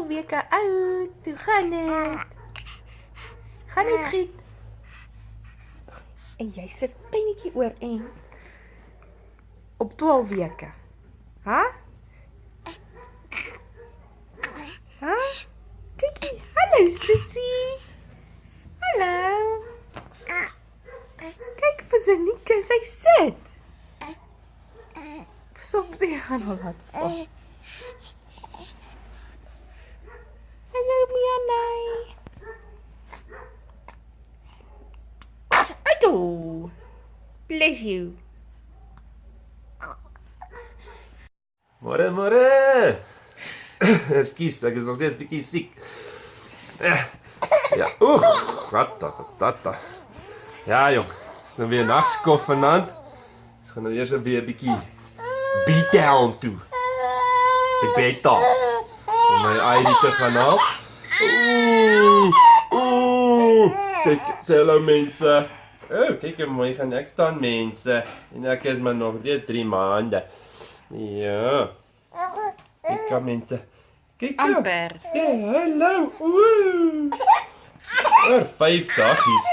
12 weke oud. Hoe gaan dit? Gaan dit goed? En jy sit pennetjie oor en op 12 weke. Ha? Ha? Kykie, hallo sussie. Hallo. Kyk vir Zanika, sy sit. Pasop, sy gaan al laat val. Hallo Mianai. Ato. Bless you. Môre, môre. Ekskuus, ek is nog steeds bietjie siek. Ja, tata. Ja, jong. Is nou weer nagskof vanaand. Ons gaan nou eers weer 'n bietjie beat-down toe. Ek weet daar. Om my ID te gaan haal. Kyk, sê hallo mense. Kyk hoe mooi gaan ek staan mense. En ek is maar nog net 3 maande. Ja. Kyk aan mense. Kyk jou. Amper. Ja, hallo. Oor 5 dagies.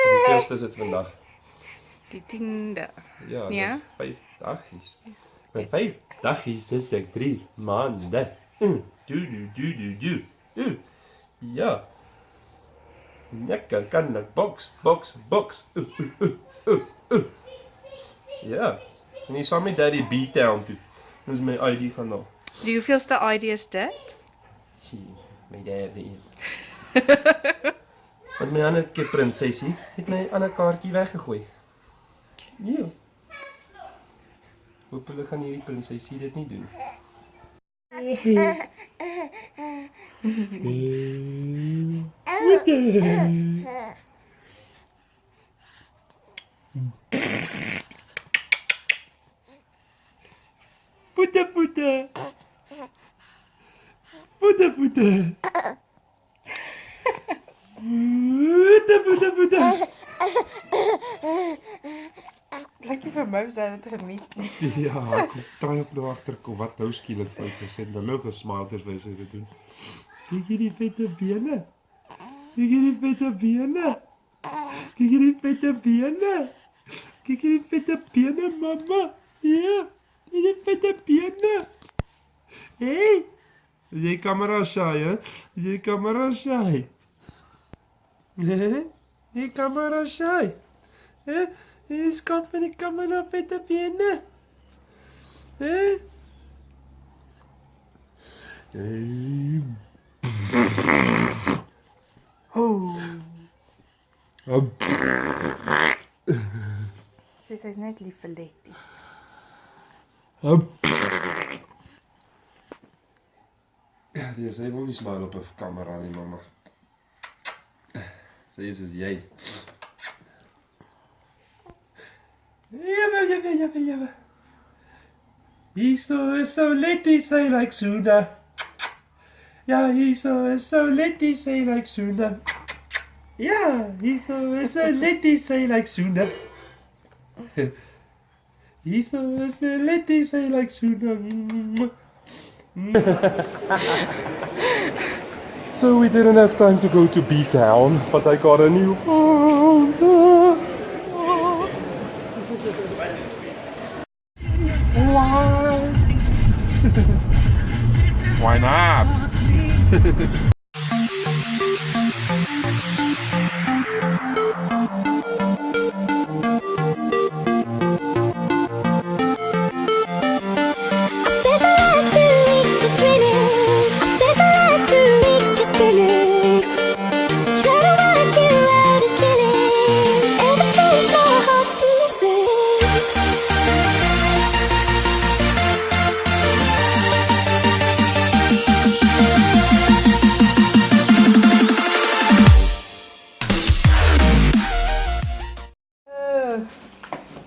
Die eerste is dit vandag. Die 10de. Ja, Ja? 5 dagies. Met 5 dagies is ek 3 maande. Ja. Lekker kan ek boks. Ja. En jy saam met daddy beat-down toe. Dis my ID gaan nou. Die hoeveelste ID is dit? My derde een. Want my ander keer prinsesie het my ander kaartjie weggegooi. Ja. Hoop hulle gaan hierdie prinsesie dit nie doen. Voete. Lyk nie vir my of sy dit geniet nie. Ja, ek draai op nou agterkom wat nou skielik fout is en dan nou gesmaak terwyl sy dit doen. Kyk hierdie vette bene. Kyk hierdie vette bene, mamma. Ja, hierdie vette bene. Hey, jy kamera shy, hè? Jy kamera shy. Jy kamera shy. Jy skop van die kamera vette bene. Hey. Sy's net lief vir Letty. Ja, sy wil nie smile op 'n kamera nie, mamma. Sy is soos jy. Ja. Hierso is so Letty, sy like Suna. Ja, hierso is so Letty, sy like Suna. Ja, hierso is so Letty, sy like Suna. Hierso is so Letty, sy like Suna. So we didn't have time to go to B-Town, but I got a new phone. Why not?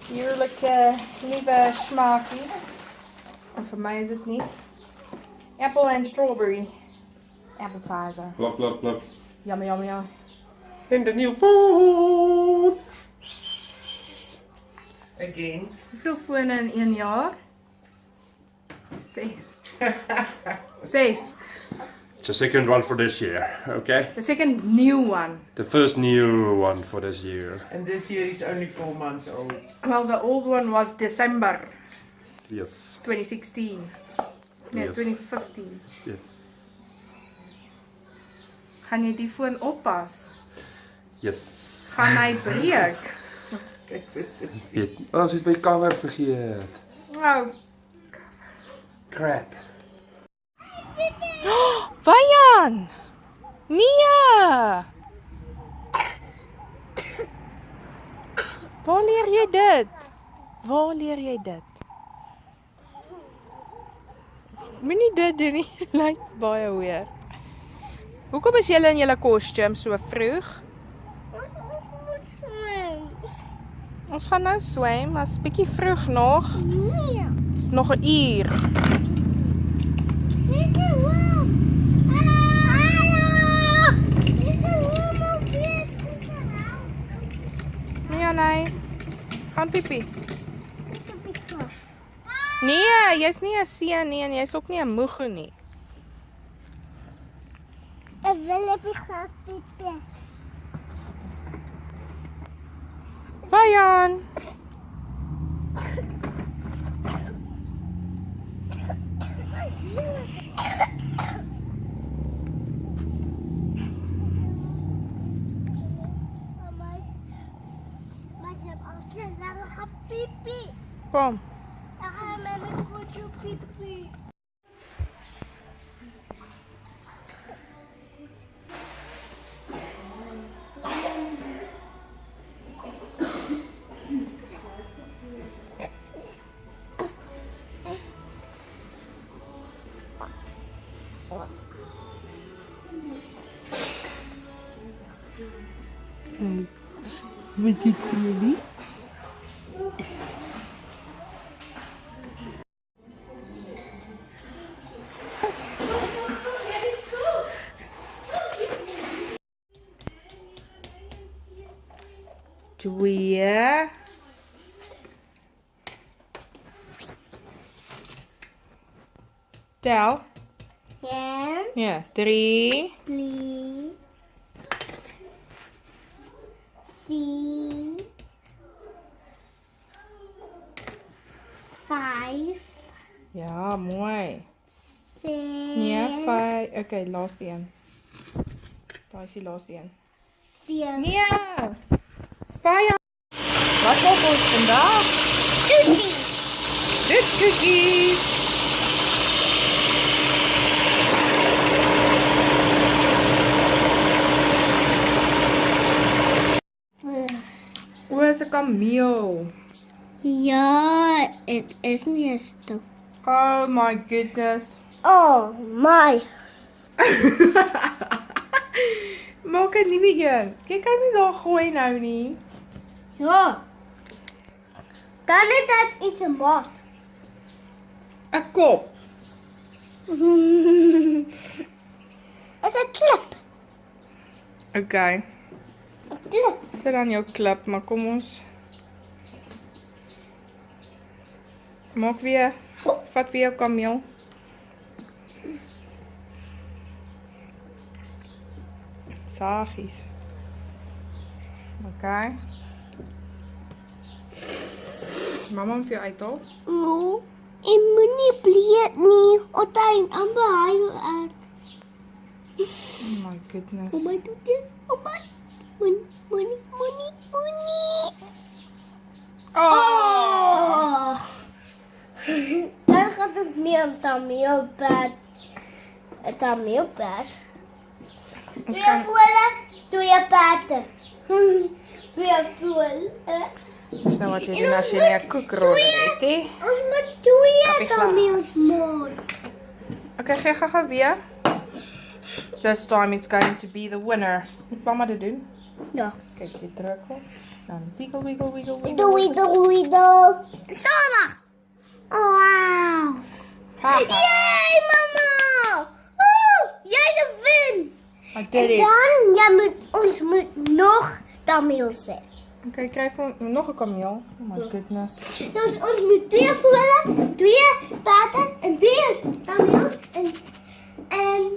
Heerlijke nieuwe smaakje. En voor mij is het niet. Apple en strawberry. Appetizer. Plop. Yummy. In the new phone. Again. Hoeveel fone in 1 jaar? 6. 6. the second one for this year, okay? The second new one. The first new one for this year. And this year is only 4 months old. Well, the old one was December Yes. 2016. Nee, Yes. 2015. Yes. Gaan jy die foon oppas? Yes. Gaan hy breek? Kijk, precies. Oh, ze is mijn cover vergeten. Oh. Crap. Vayan! Mia! Waar leer jy dit? Waar leer jy dit? Moenie dit doen nie. Lyk baie weird. Hoekom is julle in julle kostuum so vroeg? Ons gaan nou swem, maar is bietjie vroeg nog. Nee. Is nog 'n uur. Dit is warm. Hallo. Dit is warm hier. Ja, nee. Gaan piepie. Nee, jy's nie 'n seun nie en jy's ook nie 'n moegoe nie. Ek wil op die gras piepie. Vayan! Maar ze hebben al keer langer gaan piepie. Kom. Dan gaan we met mijn koetje piepie. Wat is dit? Twee. Tel. Ja, Ja, 3. 3, 4, 5, Ja, mooi. 6. Nee, 5. Okay, laaste een. Daai is die laaste een. 7. Nee. Baie. Wat maak ons vandag? Cookies. Soetkoekies. O, is 'n kameel. Ja, het is niet een stok. Oh my goodness. Oh my. Maak 'n nuwe een. Jy kan nie daar gooi nou nie. Ja. Kan ik dat iets maken? 'n Kop. Het is een klip. Okay. Een klip. Sit dan jou klip, maar kom ons. Maak weer. Vat weer jou kameel. Sagies. Okay. Mama moet vir jou uithaal. No. Ik moet niet blijven niet. Otijn aan behaal uit. Oh my goodness. Oh my goodness. Oh my. Money. Oh! Dan gaat het niet om tameelpad. Het tameelpad. Doe je voelen? Doe je paten. Doe je voelen? Dis nou wat jy doen as jy nie 'n koekroller het, hè? Ons moet twee Kappie glas. tameelsmoot. Okay, gee gou weer. This time it's going to be the winner. Moet mama dit doen? Ja. Kyk, jy druk op. Dan wiggle. Doe. Zonnig. Oh, wauw. Ha. Yay, mama. Oh, jij de win. I En did it. dan, ons moet nog tameel zijn. Okay, kry vir nog 'n kameel. Oh my goodness. Dus ons moet twee voelen, twee paten en twee tameel en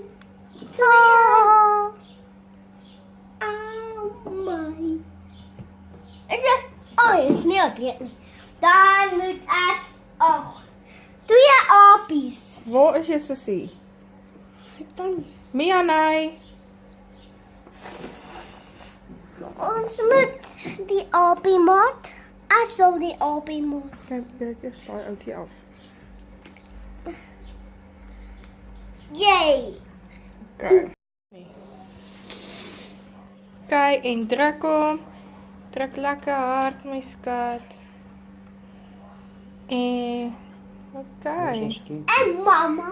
Waar is jou sussie? Dan Mianai. ons moet die albie maak. Ek sal die albie maak. Kyk, ek eers daai ouetjie af. Yay! Okay. Kyk en druk hom. Druk lekker hard my skat. En okay. En mama.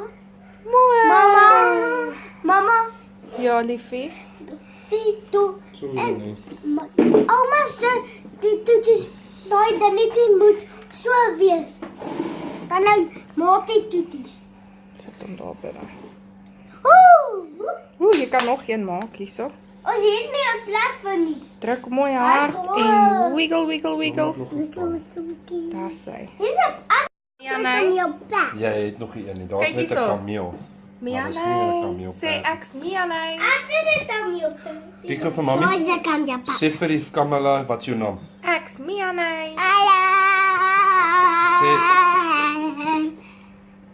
Mooi. Mama. Ja, liefie. Die toe. Sorry nee. Ouma sê die toeties daai dingetjie moet so wees. Dan hy maak die toeties. Sit hom daar binne. Ooh! Ooh, jy kan nog een maak hierso. Ons hier is nie 'n plek vir nie. Druk mooi hard en wiggle, wiggle, wiggle. Wikkie. Daar sê. Dis 'n Ja, in nee. jou plek. Jy het nog een nie. Daar's Kyk net 'n hierso. kameel. Mia, Maar dis nie 'n nee. kameel Sê perd. ek's Mia, nee. Ek sê dit aan jou plek. Kyk vir mami. Daar's 'n kan jou plek. Sê vir die kamera wat jou naam. Ek's Mia, nee. Hallo.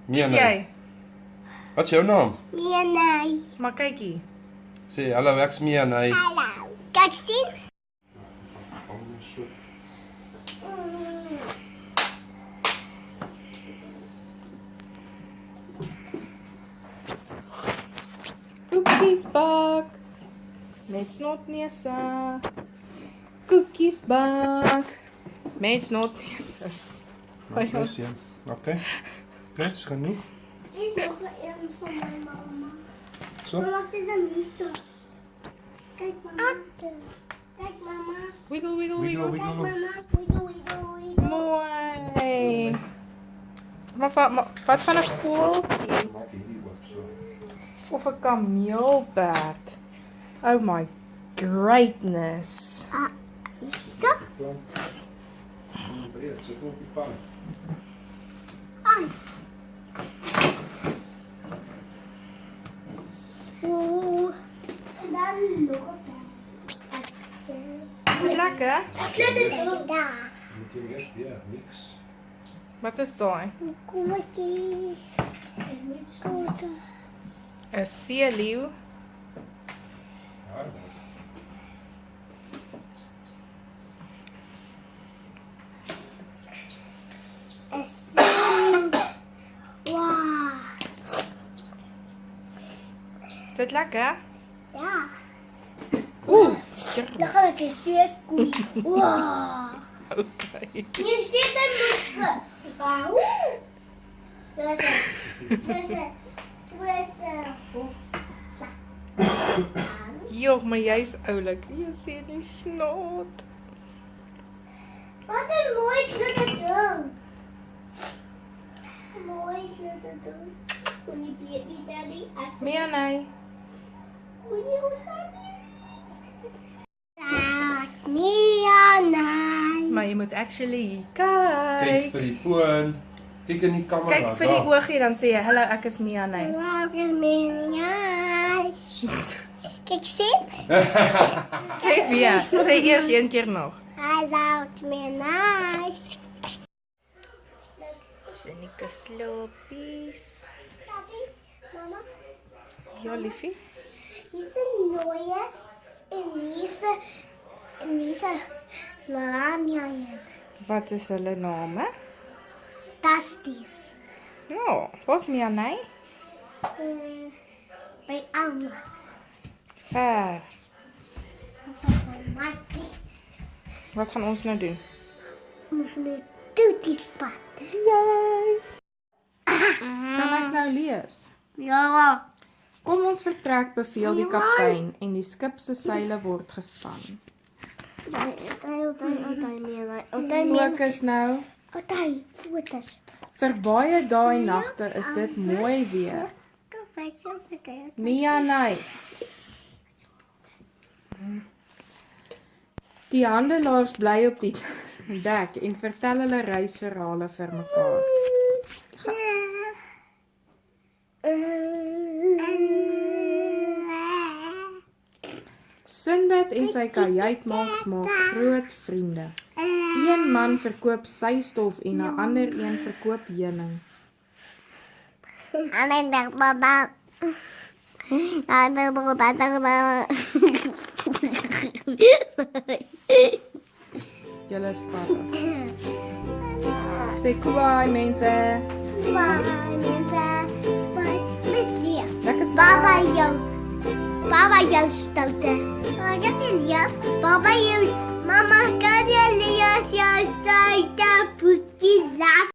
Mia Is nee. jy? Wat is jou naam? Nee. Maar kykie. Sê hallo, ek's Mia nee. Hallo. Kyk sien. Koekies bak. Met snotneuse. Koekies bak. Met snotneuse. Okay, sien. Okay. Okay, is genoeg. Dis nog een van my mamma. So. Mama sê dan hierso. Kyk mama. Kyk mama. Wiggle, wiggle, Wiggle, wiggle. wiggle. Kyk mama. Wiggle, wiggle, wiggle. Mooi. Maar wat van 'n voeltjie? Maak hierdie oop so. Of 'n kameelperd. Oh my greatness. Hierso. Breed, so op die pan. Ai. Oeh. En dan nog 'n plek. Is dit lekker? Sluit dit daar. Moet jy eers weer niks. Wat is daai? Kommetjies. Ek moet skote. 'n seeleeu. Ja, dat. Wow. Is dit lekker? Ja. Oeh. Dan gaan ek seker koei. Wow. Okay. Jy sit dan moet vir. Wow. Joh, maar jy's oulik. Jy sien die snot. Wat 'n mooi kleine ding. Mooi kleine ding. Kon jy weet nie daddy? Mia, nee. Kon jy ons gaan nie? Mia, nee. Maar jy moet actually Kyk kyk. vir die foon. Kyk in die kamera. Kyk vir die oogie dan sê jy, "Hallo, ek is Mia, nee." Kijk, sien? Sê weer. Sê eers een keer nog. I love me nice. Sinnige sloppies. Daddy, mama, Ja, liefie. hier is een mooie en deze Lalania in. Wat is hulle name? Tasties. Ja, was Mia, nee? Bij Alma. Ver. Maakie. Wat gaan ons nou doen? Moes met toeties pad. Yay! Kan ek nou lees? Ja. Kom ons vertrek, beveel die kaptein en die skip se seile word gespan. Fokus nou. Foto's. Vir baie dae en nagte is dit mooi weer. Mia, nee. Die handelaars bly op die dek en vertel hulle reisverhale vir mekaar. Sinbad en sy kajuitmaats maak groot vriende. Een man verkoop sy stof en 'n ander een verkoop heuning. En dan baba. Julle is patas. Sê bye mense. Bye, mense. Bye, met Lekker Baba jou. Baba jou stoute. Dit is lief. Baba jou. Mama kan jy lees jou stoute boekie laat.